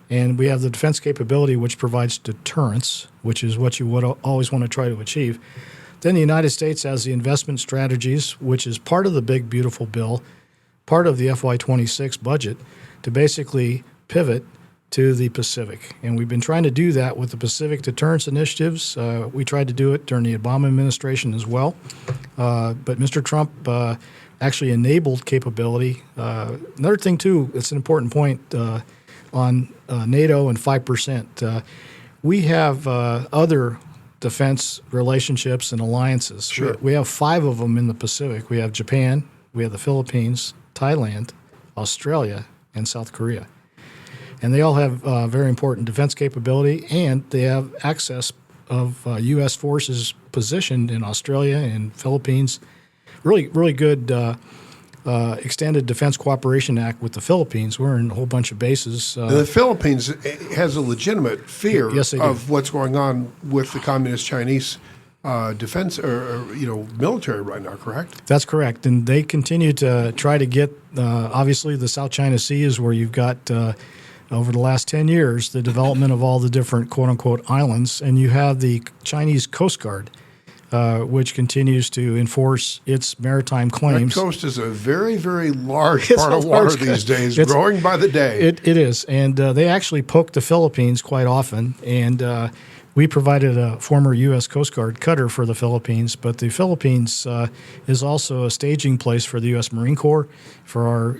and we have the defense capability which provides deterrence, which is what you would always want to try to achieve, then the United States has the investment strategies, which is part of the big, beautiful bill, part of the FY26 budget, to basically pivot to the Pacific. And we've been trying to do that with the Pacific Deterrence Initiatives. We tried to do it during the Obama administration as well. But Mr. Trump actually enabled capability. Another thing, too, it's an important point on NATO and 5%. We have other defense relationships and alliances. Sure. We have 5 of them in the Pacific. We have Japan, we have the Philippines, Thailand, Australia, and South Korea. And they all have very important defense capability, and they have access of U.S. forces positioned in Australia and Philippines. Really, really good Extended Defense Cooperation Act with the Philippines. We're in a whole bunch of bases. The Philippines has a legitimate fear Yes, they do. of what's going on with the Communist Chinese defense or military right now, correct? That's correct. And they continue to try to get, obviously, the South China Sea is where you've got, over the last 10 years, the development of all the different quote-unquote islands. And you have the Chinese Coast Guard, which continues to enforce its maritime claims. That coast is a very, very large It's part a of water large these days, it's- growing by the day. It is. And they actually poke the Philippines quite often. And we provided a former U.S. Coast Guard cutter for the Philippines. But the Philippines is also a staging place for the U.S. Marine Corps, for our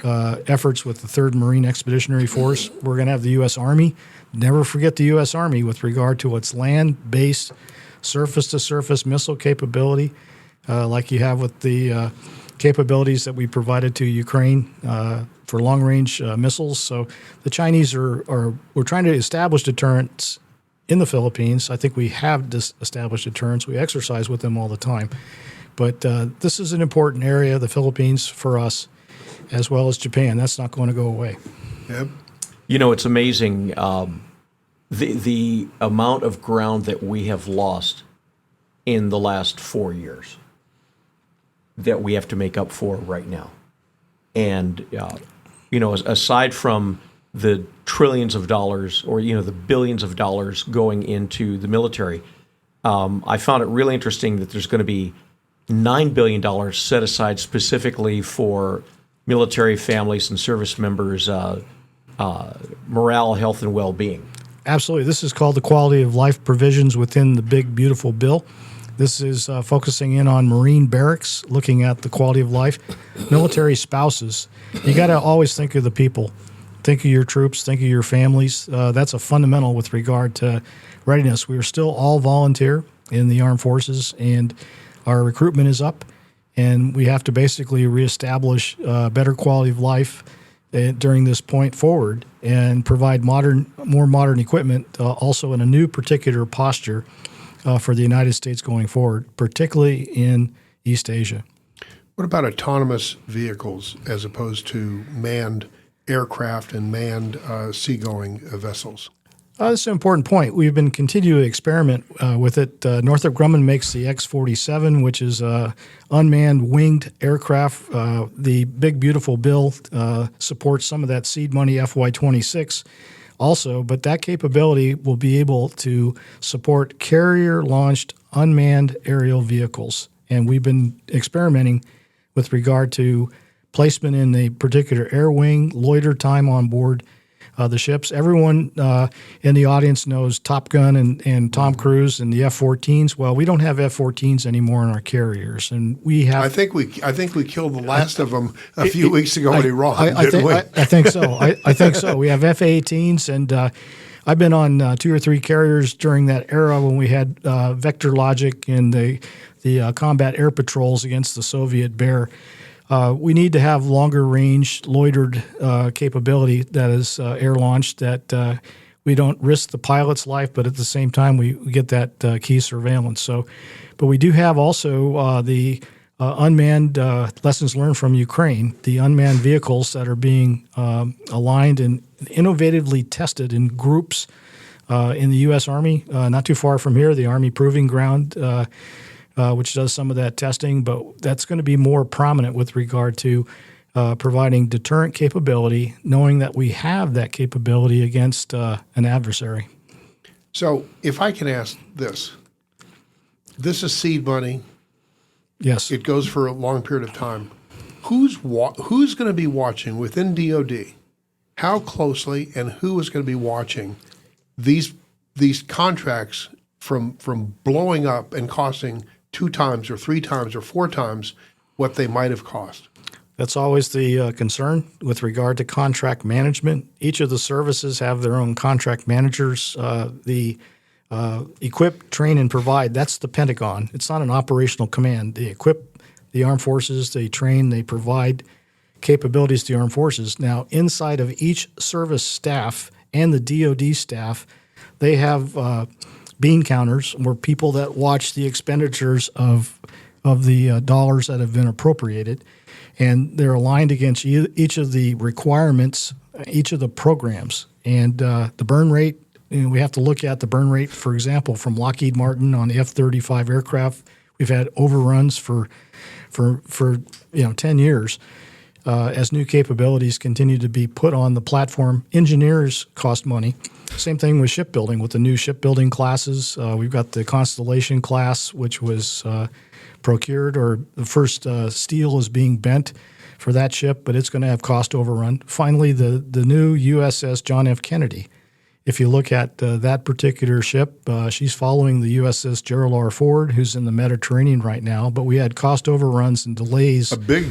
efforts with the 3rd Marine Expeditionary Force. We're going to have the U.S. Army. Never forget the U.S. Army with regard to its land-based surface-to-surface missile capability, like you have with the capabilities that we provided to Ukraine for long-range missiles. So the Chinese we're trying to establish deterrence in the Philippines. I think we have established deterrence. We exercise with them all the time. But this is an important area, the Philippines, for us, as well as Japan. That's not going to go away. Yep. You know, it's amazing the amount of ground that we have lost in the last 4 years that we have to make up for right now. And, aside from the trillions of dollars or, the billions of dollars going into the military, I found it really interesting that there's going to be $9 billion set aside specifically for military families and service members' morale, health, and well-being. Absolutely. This is called the quality of life provisions within the big, beautiful bill. This is focusing in on Marine barracks, looking at the quality of life. Military spouses, you got to always think of the people. Think of your troops, think of your families. That's a fundamental with regard to readiness. We are still all volunteer in the armed forces, and our recruitment is up, and we have to basically reestablish better quality of life during this point forward and provide more modern equipment, also in a new particular posture for the United States going forward, particularly in East Asia. What about autonomous vehicles as opposed to manned aircraft and manned seagoing vessels? That's an important point. We've been continuing to experiment with it. Northrop Grumman makes the X-47, which is unmanned winged aircraft. The big, beautiful bill supports some of that seed money FY26 also, but that capability will be able to support carrier-launched unmanned aerial vehicles. And we've been experimenting with regard to placement in a particular air wing, loiter time on board the ships. Everyone in the audience knows Top Gun and Tom Cruise and the F-14s. Well, we don't have F-14s anymore in our carriers, and we have. I think we killed the last of them a few weeks ago in Iran. I think so. I think so. We have F-18s, and I've been on 2 or 3 carriers during that era when we had Vector Logic and the combat air patrols against the Soviet Bear. We need to have longer range loitered capability that is air launched, that we don't risk the pilot's life, but at the same time we get that key surveillance. So, but we do have also the unmanned lessons learned from Ukraine, the unmanned vehicles that are being aligned and innovatively tested in groups in the U.S. Army, not too far from here, the Army Proving Ground, which does some of that testing, but that's going to be more prominent with regard to providing deterrent capability, knowing that we have that capability against an adversary. So if I can ask this is seed money. Yes. It goes for a long period of time. Who's going to be watching within DOD? How closely, and who is going to be watching these contracts from blowing up and costing 2 times or 3 times or 4 times what they might have cost? That's always the concern with regard to contract management. Each of the services have their own contract managers. The equip, train, and provide, that's the Pentagon. It's not an operational command. They equip the armed forces, they train, they provide capabilities to the armed forces. Now, inside of each service staff and the DOD staff, they have bean counters, or people that watch the expenditures of the dollars that have been appropriated, and they're aligned against each of the requirements, each of the programs. And the burn rate, we have to look at the burn rate, for example, from Lockheed Martin on the F-35 aircraft. We've had overruns for 10 years as new capabilities continue to be put on the platform. Engineers cost money. Same thing with shipbuilding, with the new shipbuilding classes. We've got the Constellation class, which was procured, or the first steel is being bent for that ship, but it's going to have cost overrun. Finally, the new USS John F. Kennedy. If you look at that particular ship, she's following the USS Gerald R. Ford, who's in the Mediterranean right now. But we had cost overruns and delays. A big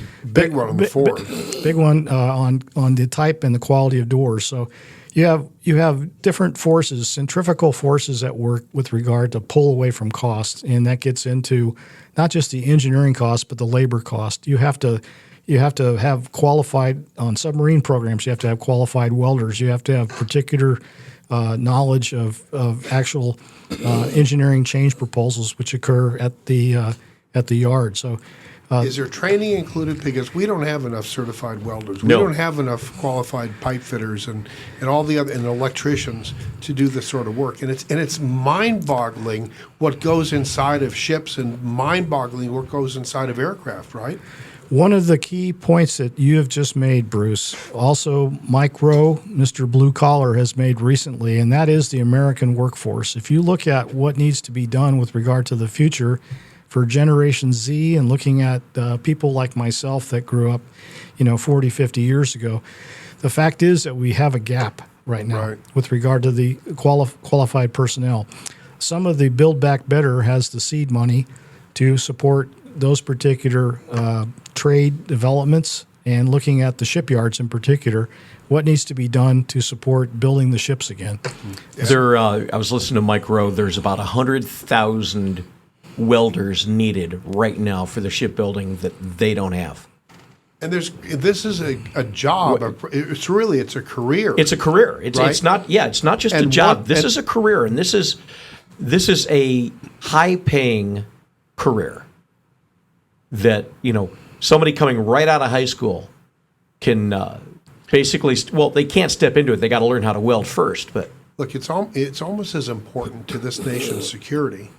one on the Ford. Big one on the type and the quality of doors. So you have different forces, centrifugal forces at work with regard to pull away from costs, and that gets into not just the engineering cost, but the labor cost. You have to have qualified, on submarine programs, you have to have qualified welders. You have to have particular knowledge of actual engineering change proposals which occur at the yard. So, is there training included? Because we don't have enough certified welders. No. We don't have enough qualified pipe fitters and all the other, and electricians to do this sort of work. And it's mind-boggling what goes inside of ships, and mind-boggling what goes inside of aircraft, right? One of the key points that you have just made, Bruce, also Mike Rowe, Mr. Blue Collar, has made recently, and that is the American workforce. If you look at what needs to be done with regard to the future for Generation Z, and looking at people like myself that grew up, 40, 50 years ago, the fact is that we have a gap right now with regard to the qualified personnel. Some of the Build Back Better has the seed money to support those particular trade developments, and looking at the shipyards in particular, what needs to be done to support building the ships again. I was listening to Mike Rowe. There's about 100,000 welders needed right now for the shipbuilding that they don't have. And this is a job. It's a career. It's a career. It's not just a job. This is a career, and this is a high-paying career that, somebody coming right out of high school can basically, they can't step into it. They got to learn how to weld first. But look, it's almost as important to this nation's security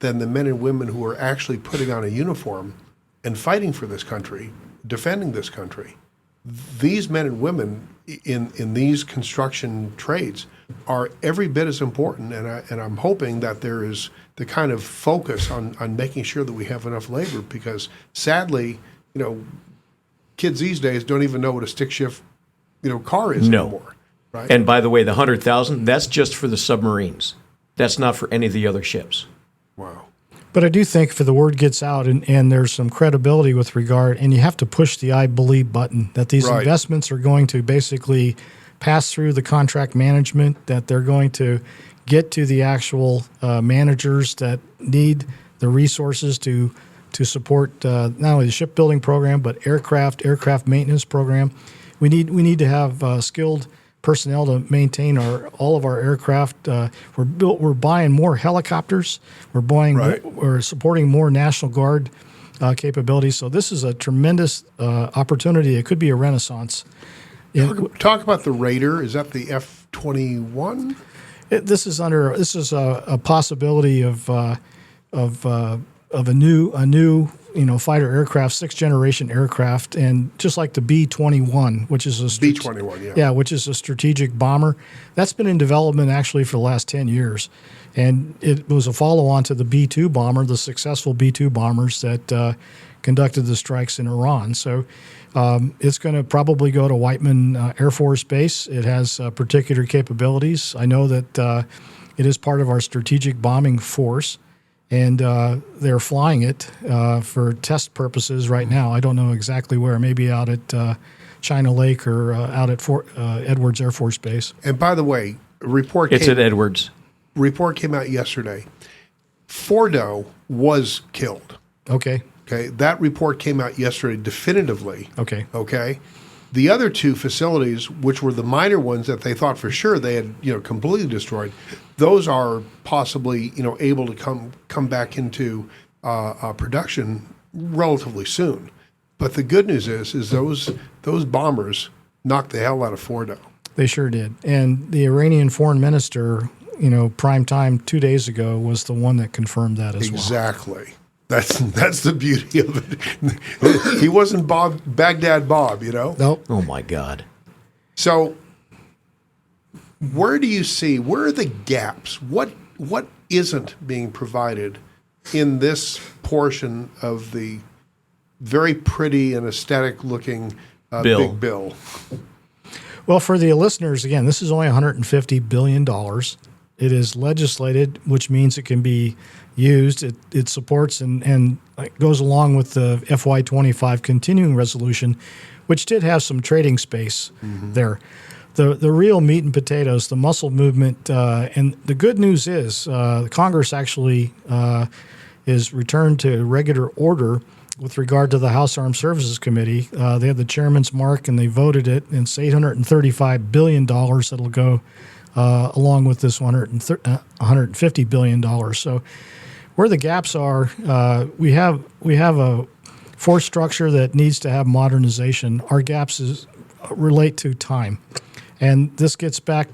than the men and women who are actually putting on a uniform and fighting for this country, defending this country. These men and women in these construction trades are every bit as important, and I'm hoping that there is the kind of focus on making sure that we have enough labor, because sadly, kids these days don't even know what a stick shift, car is anymore. Right? And by the way, the 100,000, that's just for the submarines. That's not for any of the other ships. Wow. But I do think if the word gets out and there's some credibility with regard, and you have to push the I believe button, that these investments are going to basically pass through the contract management, that they're going to get to the actual managers that need the resources to support not only the shipbuilding program but aircraft maintenance program. We need to have skilled personnel to maintain all of our aircraft. We're buying more helicopters. We're supporting more National Guard capabilities. So this is a tremendous opportunity. It could be a renaissance. Talk about the Raider. Is that the F-21? This is a possibility of a new fighter aircraft, 6th generation aircraft, and just like the B-21, which is which is a strategic bomber, that's been in development actually for the last 10 years, and it was a follow-on to the B-2 bomber, the successful B-2 bombers that conducted the strikes in Iran. So it's going to probably go to Whiteman Air Force Base. It has particular capabilities. I know that it is part of our strategic bombing force, and they're flying it for test purposes right now. I don't know exactly where, maybe out at China Lake or out at Edwards Air Force Base. And by the way, It's at Edwards. Report came out yesterday. Fordo was killed. Okay. That report came out yesterday definitively. Okay. The other two facilities, which were the minor ones that they thought for sure they had completely destroyed, those are possibly able to come back into production relatively soon. But the good news is those bombers knocked the hell out of Fordo. They sure did. And the Iranian foreign minister, prime time 2 days ago, was the one that confirmed that as well. Exactly. That's the beauty of it. He wasn't Baghdad Bob, Nope. Oh my God. So where are the gaps? What isn't being provided in this portion of the very pretty and aesthetic looking big bill? Well, for the listeners, again, this is only $150 billion. It is legislated, which means it can be used. It supports and goes along with the FY25 continuing resolution, which did have some trading space there. The real meat and potatoes, the muscle movement, and the good news is Congress actually is returned to regular order with regard to the House Armed Services Committee. They had the chairman's mark and they voted it, and it's $835 billion that'll go along with this $150 billion. So where the gaps are, we have a force structure that needs to have modernization. Our gaps relate to time. And this gets back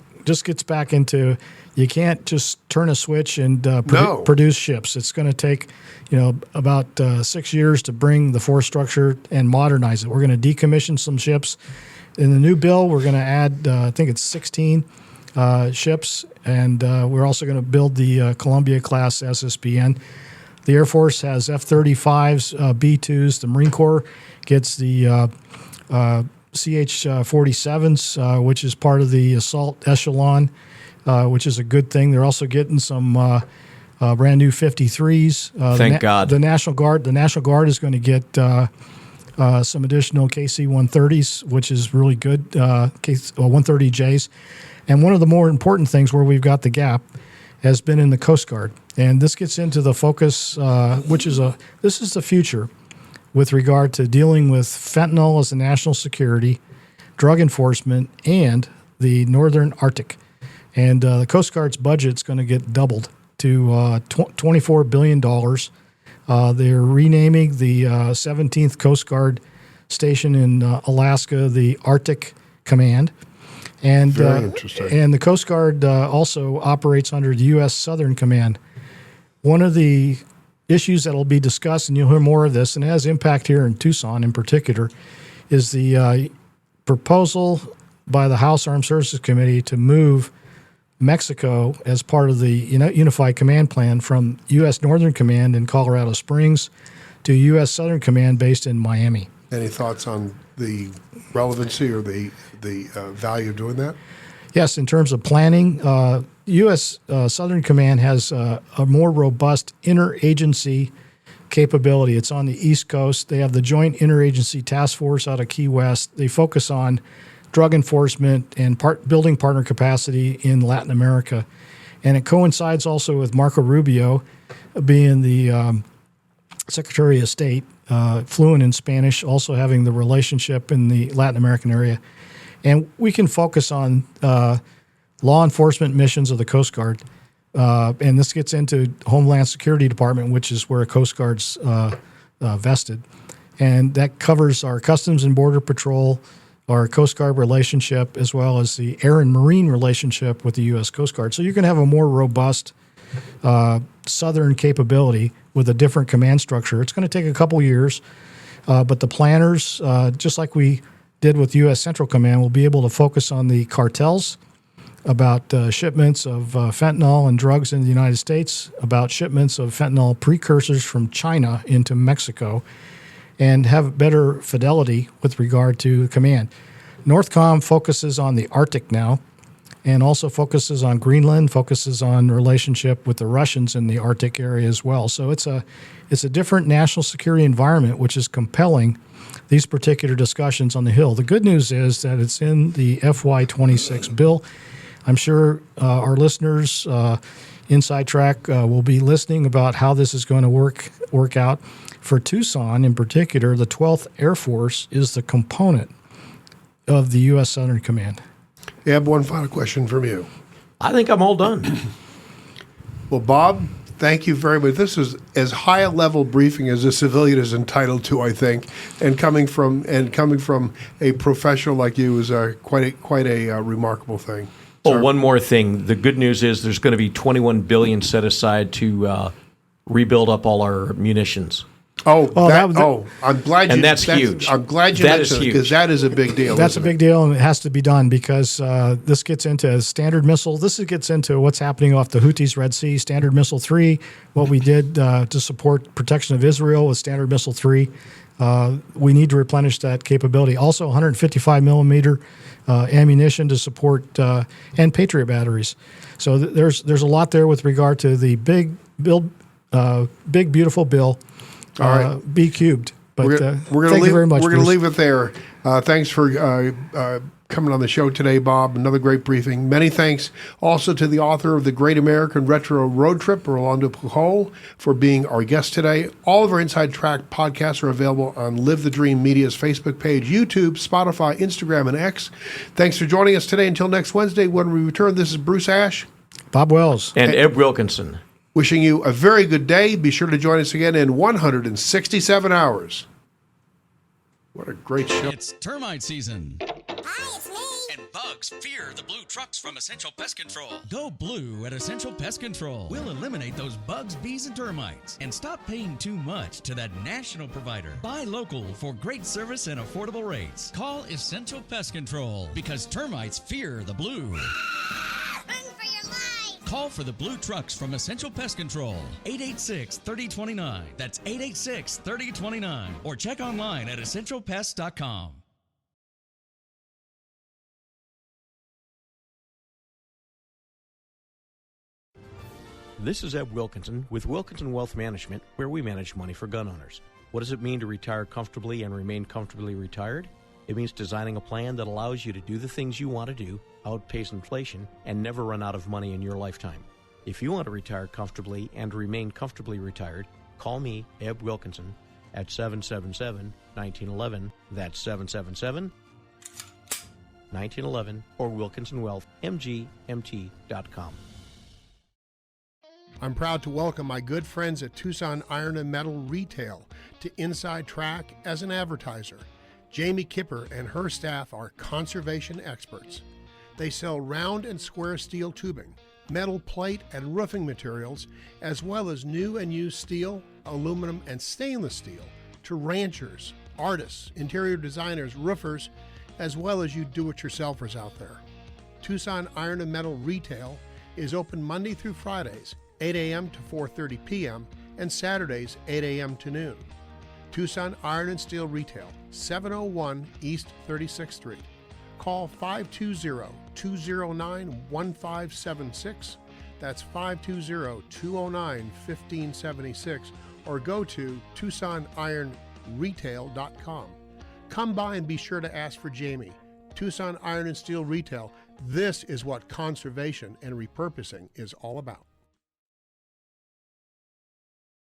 into, you can't just turn a switch and produce ships. It's going to take about 6 years to bring the force structure and modernize it. We're going to decommission some ships. In the new bill, we're going to add, I think it's 16 ships, and we're also going to build the Columbia-class SSBN. The Air Force has F-35s, B-2s. The Marine Corps gets the CH-47s, which is part of the assault echelon, which is a good thing. They're also getting some brand new 53s. Thank God. The National Guard is going to get some additional KC-130s, which is really good, 130Js. And one of the more important things where we've got the gap has been in the Coast Guard. And this gets into the focus, this is the future with regard to dealing with fentanyl as a national security, drug enforcement, and the Northern Arctic. And the Coast Guard's budget's going to get doubled to $24 billion. They're renaming the 17th Coast Guard station in Alaska the Arctic Command. And, Very interesting. And the Coast Guard also operates under the U.S. Southern Command. One of the issues that will be discussed, and you'll hear more of this, and it has impact here in Tucson in particular, is the proposal by the House Armed Services Committee to move Mexico as part of the Unified Command Plan from U.S. Northern Command in Colorado Springs to U.S. Southern Command based in Miami. Any thoughts on the relevancy or the value of doing that? Yes, in terms of planning, U.S. Southern Command has a more robust interagency capability. It's on the East Coast. They have the Joint Interagency Task Force out of Key West. They focus on drug enforcement and building partner capacity in Latin America. And it coincides also with Marco Rubio being the Secretary of State, fluent in Spanish, also having the relationship in the Latin American area. And we can focus on law enforcement missions of the Coast Guard. And this gets into Homeland Security Department, which is where Coast Guard's vested. And that covers our Customs and Border Patrol, our Coast Guard relationship, as well as the air and marine relationship with the U.S. Coast Guard. So you can have a more robust southern capability with a different command structure. It's going to take a couple years, but the planners, just like we did with U.S. Central Command, will be able to focus on the cartels, about shipments of fentanyl and drugs in the United States, about shipments of fentanyl precursors from China into Mexico, and have better fidelity with regard to command. NORTHCOM focuses on the Arctic now, and also focuses on Greenland, focuses on relationship with the Russians in the Arctic area as well. So it's a different national security environment, which is compelling these particular discussions on the Hill. The good news is that it's in the FY26 bill. I'm sure our listeners, Inside Track, will be listening about how this is going to work out. For Tucson in particular, the 12th Air Force is the component of the U.S. Southern Command. I have one final question from you. I think I'm all done. Well, Bob, thank you very much. This is as high a level briefing as a civilian is entitled to, I think. And coming from a professional like you is quite a remarkable thing. Oh, one more thing. The good news is there's going to be $21 billion set aside to rebuild up all our munitions. I'm glad you. And that's huge. I'm glad you mentioned it because that is a big deal. That's a big deal, and it has to be done because this gets into Standard Missile. This gets into what's happening off the Houthis' Red Sea. Standard Missile 3, what we did to support protection of Israel with Standard Missile 3. We need to replenish that capability. Also, 155 millimeter ammunition to support and Patriot batteries. So there's a lot there with regard to the big beautiful bill. All right. B cubed. But thank you very much. We're going to leave it there. Thanks for coming on the show today, Bob. Another great briefing. Many thanks also to the author of The Great American Retro Road Trip, Rolando Pujol, for being our guest today. All of our Inside Track podcasts are available on Live the Dream Media's Facebook page, YouTube, Spotify, Instagram, and X. Thanks for joining us today. Until next Wednesday when we return, this is Bruce Ash, Bob Wells, and Ed Wilkinson. Wishing you a very good day. Be sure to join us again in 167 hours. What a great show. It's termite season. Hi, it's me. And bugs fear the blue trucks from Essential Pest Control. Go blue at Essential Pest Control. We'll eliminate those bugs, bees, and termites. And stop paying too much to that national provider. Buy local for great service and affordable rates. Call Essential Pest Control because termites fear the blue. Run for your life. Call for the blue trucks from Essential Pest Control. 886-3029. That's 886-3029. Or check online at essentialpest.com. This is Ed Wilkinson with Wilkinson Wealth Management, where we manage money for gun owners. What does it mean to retire comfortably and remain comfortably retired? It means designing a plan that allows you to do the things you want to do, outpace inflation, and never run out of money in your lifetime. If you want to retire comfortably and remain comfortably retired, call me, Ed Wilkinson, at 777-1911. That's 777-1911 or WilkinsonWealthMGMT.com. I'm proud to welcome my good friends at Tucson Iron and Metal Retail to Inside Track as an advertiser. Jamie Kipper and her staff are conservation experts. They sell round and square steel tubing, metal plate and roofing materials, as well as new and used steel, aluminum, and stainless steel to ranchers, artists, interior designers, roofers, as well as you do-it-yourselfers out there. Tucson Iron and Metal Retail is open Monday through Fridays, 8 a.m. to 4:30 p.m., and Saturdays, 8 a.m. to noon. Tucson Iron and Steel Retail, 701 East 36th Street. Call 520-209-1576. That's 520-209-1576. Or go to TucsonIronRetail.com. Come by and be sure to ask for Jamie. Tucson Iron and Steel Retail. This is what conservation and repurposing is all about.